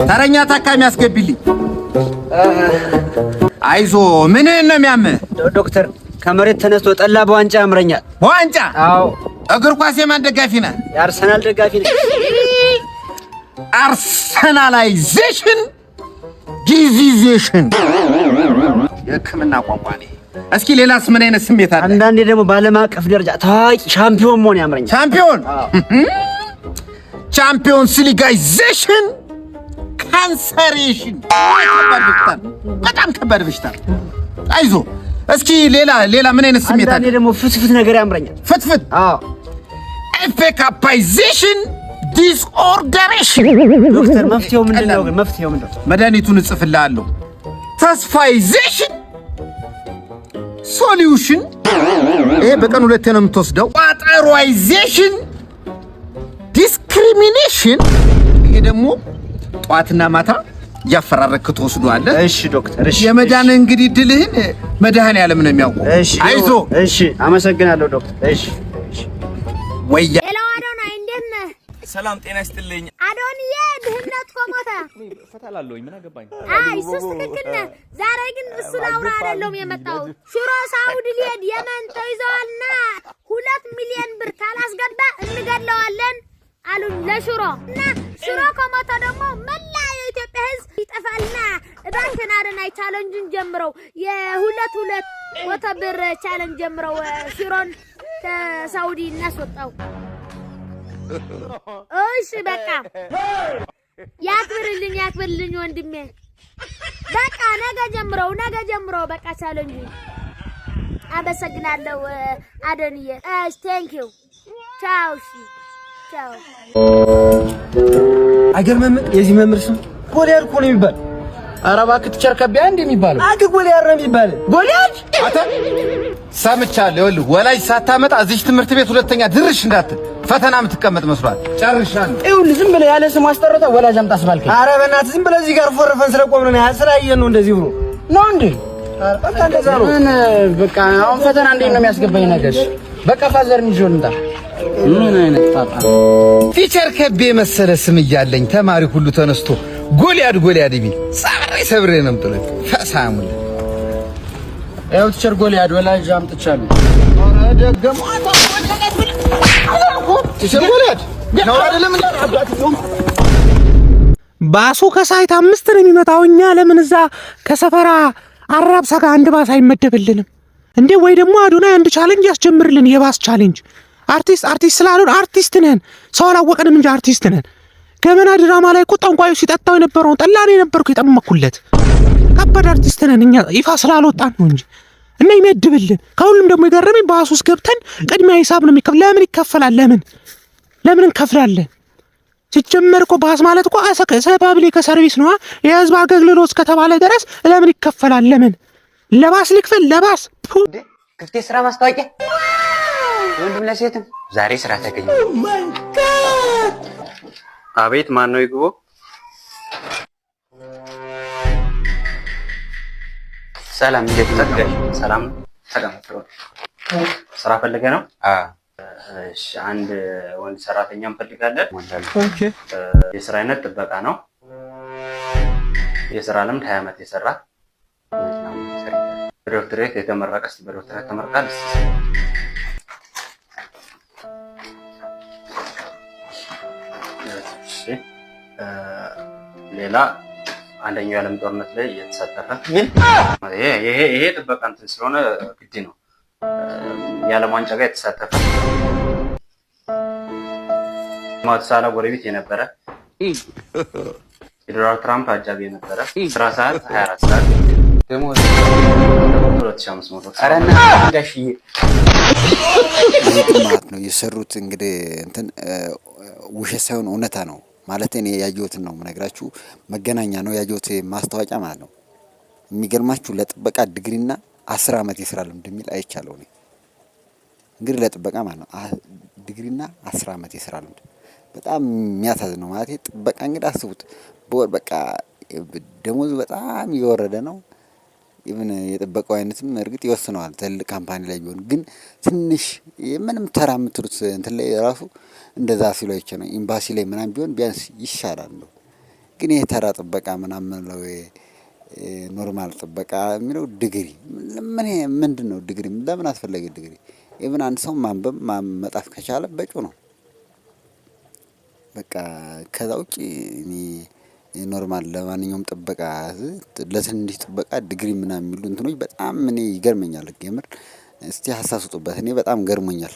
ተረኛ ታካሚ አስገቢልኝ። አይዞ ምን ነው የሚያምህ? ዶክተር ከመሬት ተነስቶ ጠላ በዋንጫ ያምረኛል። በዋንጫ? አዎ። እግር ኳስ የማን ደጋፊ ነህ? የአርሰናል ደጋፊ ነኝ። አርሰናላይዜሽን ዲዚዜሽን የሕክምና ቋንቋ ነው። እስኪ ሌላስ ምን አይነት ስሜት አለ? አንዳንዴ ደግሞ በዓለም አቀፍ ደረጃ ታዋቂ ሻምፒዮን መሆን ያምረኛል። ሻምፒዮን? ቻምፒዮንስ ሊጋይዜሽን ካንሰሬሽን በጣም ከባድ በሽታ። አይዞ እስኪ ሌላ ምን አይነት ስሜት አለ? አንዳንዴ ደግሞ ፍትፍት ነገር ያምረኛል። ፍትፍት? አዎ። ኤፌካፓይዜሽን ዲስኦርደሬሽን። ዶክተር መፍትሄው ምንድነው? መፍትሄው ምንድነው? መድኃኒቱን እጽፍልሃለሁ። ተስፋይዜሽን ሶሉሽን። ይሄ በቀን 2 ነው የምትወስደው። ቋጠሮይዜሽን ዲስክሪሚኔሽን። ይሄ ደግሞ ጧትና ማታ ያፈራረክ ትወስዷለህ። እሺ ዶክተር። እሺ የመዳን እንግዲህ ድልህን መድኃኒዓለም ነው የሚያውቀው። አይዞ። እሺ አመሰግናለሁ ዶክተር። እሺ ወያ ሰላም ጤና ይስጥልኝ። አዶንዬ ድህነት ኮሞታ ፈታላለሁኝ። ምን አገባኝ? አይ እሱስ ትክክል ነህ። ዛሬ ግን እሱ ላውራ አይደለም የመጣው። ሽሮ ሳውዲ ሊሄድ የመን ተይዘዋልና 2 ሚሊዮን ብር ካላስገባ እንገድለዋለን አሉን ለሽሮ እና ሽሮ ኮሞታ ደግሞ መላ የኢትዮጵያ ሕዝብ ይጠፋልና እባክህን አድናይ ቻሌንጅን ጀምረው የ2 ብር ቻሌንጅ ጀምረው ሽሮን ከሳውዲ እናስወጣው። እሺ በቃ ያክብርልኝ ወንድሜ። በቃ ነገ ጀምሮ በቃ ቻሌንጅ። አመሰግናለሁ አዶንዬ። ቴንክ ዩ ቻው። እሺ ቻው። አይገርምም? የዚህ መምህር ስም ጎልያድ እኮ ነው የሚባል። ኧረ እባክህ ትቸርከብ እንደ የሚባለው አክ ጎልያድ ነው የሚባል። ጎልያድ አታ ሰምቻለሁ። ይኸውልህ ወላጅ ሳታመጣ እዚህ ትምህርት ቤት ሁለተኛ ድርሽ እንዳትል ፈተና የምትቀመጥ መስሏል። ጨርሻለሁ። ይኸውልህ ዝም ብለህ ያለ ስም አስጠርታ ወላጅ አምጣ አስባልከኝ። ኧረ በእናትህ ዝም ብለህ እዚህ ጋር ፎረፈን ስለቆምን ነው ያስራየን ነው እንደዚህ ብሎ ነው እንዴ? በቃ እንደዛ ነው። ምን በቃ አሁን ፈተና እንዴት ነው የሚያስገባኝ ነገር? በቃ ፋዘር ሚጆን እንታ ምን አይነት ጣጣ። ቲቸር ከቤ መሰለ ስም እያለኝ ተማሪ ሁሉ ተነስቶ ጎልያድ ቢል ሰብሬ ነው የምጥለው። ፈሳሙል ያው ቲቸር ጎልያድ ወላጅ አምጥቻለሁ። ኧረ ደገሙ ቲቸር ጎልያድ ነው አይደለም እንዴ? አባትየው ባሱ ከሳይት 5 ነው የሚመጣው። እኛ ለምን እዛ ከሰፈራ አራብሳ ጋር አንድ ባስ አይመደብልንም እንዴ? ወይ ደግሞ አዶናይ አንድ ቻሌንጅ ያስጀምርልን፣ የባስ ቻሌንጅ። አርቲስት ስላሉን አርቲስት ነን፣ ሰው አላወቀንም እንጂ አርቲስት ነን። ገመና ድራማ ላይ እኮ ጠንቋዩ ሲጠጣው የነበረውን ጠላ ነው የነበርኩ የጠመኩለት። ከባድ አርቲስት ነን እኛ፣ ይፋ ስላልወጣን ነው እንጂ እና ይመድብልን። ከሁሉም ደግሞ የገረመኝ ባስ ውስጥ ገብተን ቅድሚያ ሂሳብ ነው የሚከፍል። ለምን ይከፈላል? ለምን እንከፍላለን? ሲጀመር እኮ ባስ ማለት እኮ ፐብሊክ ሰርቪስ ነው፣ የህዝብ አገልግሎት ከተባለ ድረስ ለምን ይከፈላል? ለምን ለባስ ልክፈል? ለባስ ክፍቴ ስራ ማስታወቂያ ወንድም ለሴትም ዛሬ ስራ ተገኘ። አቤት ማን ነው ይግቦ? ሰላም እንዴት ነህ? ሰላም ተቀመጥ። ስራ ፈልገህ ነው? እሺ አንድ ወንድ ሰራተኛ እንፈልጋለን። ኦኬ። የስራ አይነት ጥበቃ ነው። የስራ ልምድ 20 ዓመት የሰራ በዶክተሬት የተመረቀ በዶክተሬት ተመርቃል። ሌላ አንደኛው የዓለም ጦርነት ላይ የተሳተፈ ይሄ ጥበቃ እንትን ስለሆነ ግድ ነው። የዓለም ዋንጫ ጋር የተሳተፈ ማትሳላ ጎረቤት የነበረ የዶናልድ ትራምፕ አጃቢ የነበረ ስራ ሰዓት 24 ሰዓት ደሞዝ 2500 አረና ጋሽዬ ማለት ነው የሰሩት። እንግዲህ እንትን ውሸት ሳይሆን እውነታ ነው ማለት እኔ ያየሁትን ነው የምነግራችሁ። መገናኛ ነው ያየሁት ማስታወቂያ ማለት ነው። የሚገርማችሁ ለጥበቃ ዲግሪና 10 ዓመት የስራ ልምድ የሚል አይቻለሁ እኔ። እንግዲህ ለጥበቃ ማለት ነው ዲግሪና 10 ዓመት የስራ ልምድ በጣም የሚያሳዝን ነው ማለት። ጥበቃ እንግዲህ አስቡት በወር በቃ ደሞዙ በጣም እየወረደ ነው። ኢቭን የጥበቃው አይነትም እርግጥ ይወስነዋል ትልቅ ካምፓኒ ላይ ቢሆን፣ ግን ትንሽ ምንም ተራ የምትሉት እንትን ላይ ራሱ እንደዛ ሲሉ አይቼ ነው። ኤምባሲ ላይ ምናምን ቢሆን ቢያንስ ይሻላል ነው። ግን ይሄ ተራ ጥበቃ ምናምን ነው ኖርማል ጥበቃ የሚለው ዲግሪ ምንድነው? ዲግሪ ለምን አስፈለገ? ዲግሪ ኢቭን አንድ ሰው ማንበብ መጻፍ ከቻለ በቂ ነው። በቃ ከዛ ውጪ እኔ ኖርማል ለማንኛውም ጥበቃ ለትንሽ ጥበቃ ዲግሪ ምናምን የሚሉ እንትኖች በጣም እኔ ይገርመኛል። የምር እስቲ ሀሳብ ስጡበት። እኔ በጣም ገርሞኛል።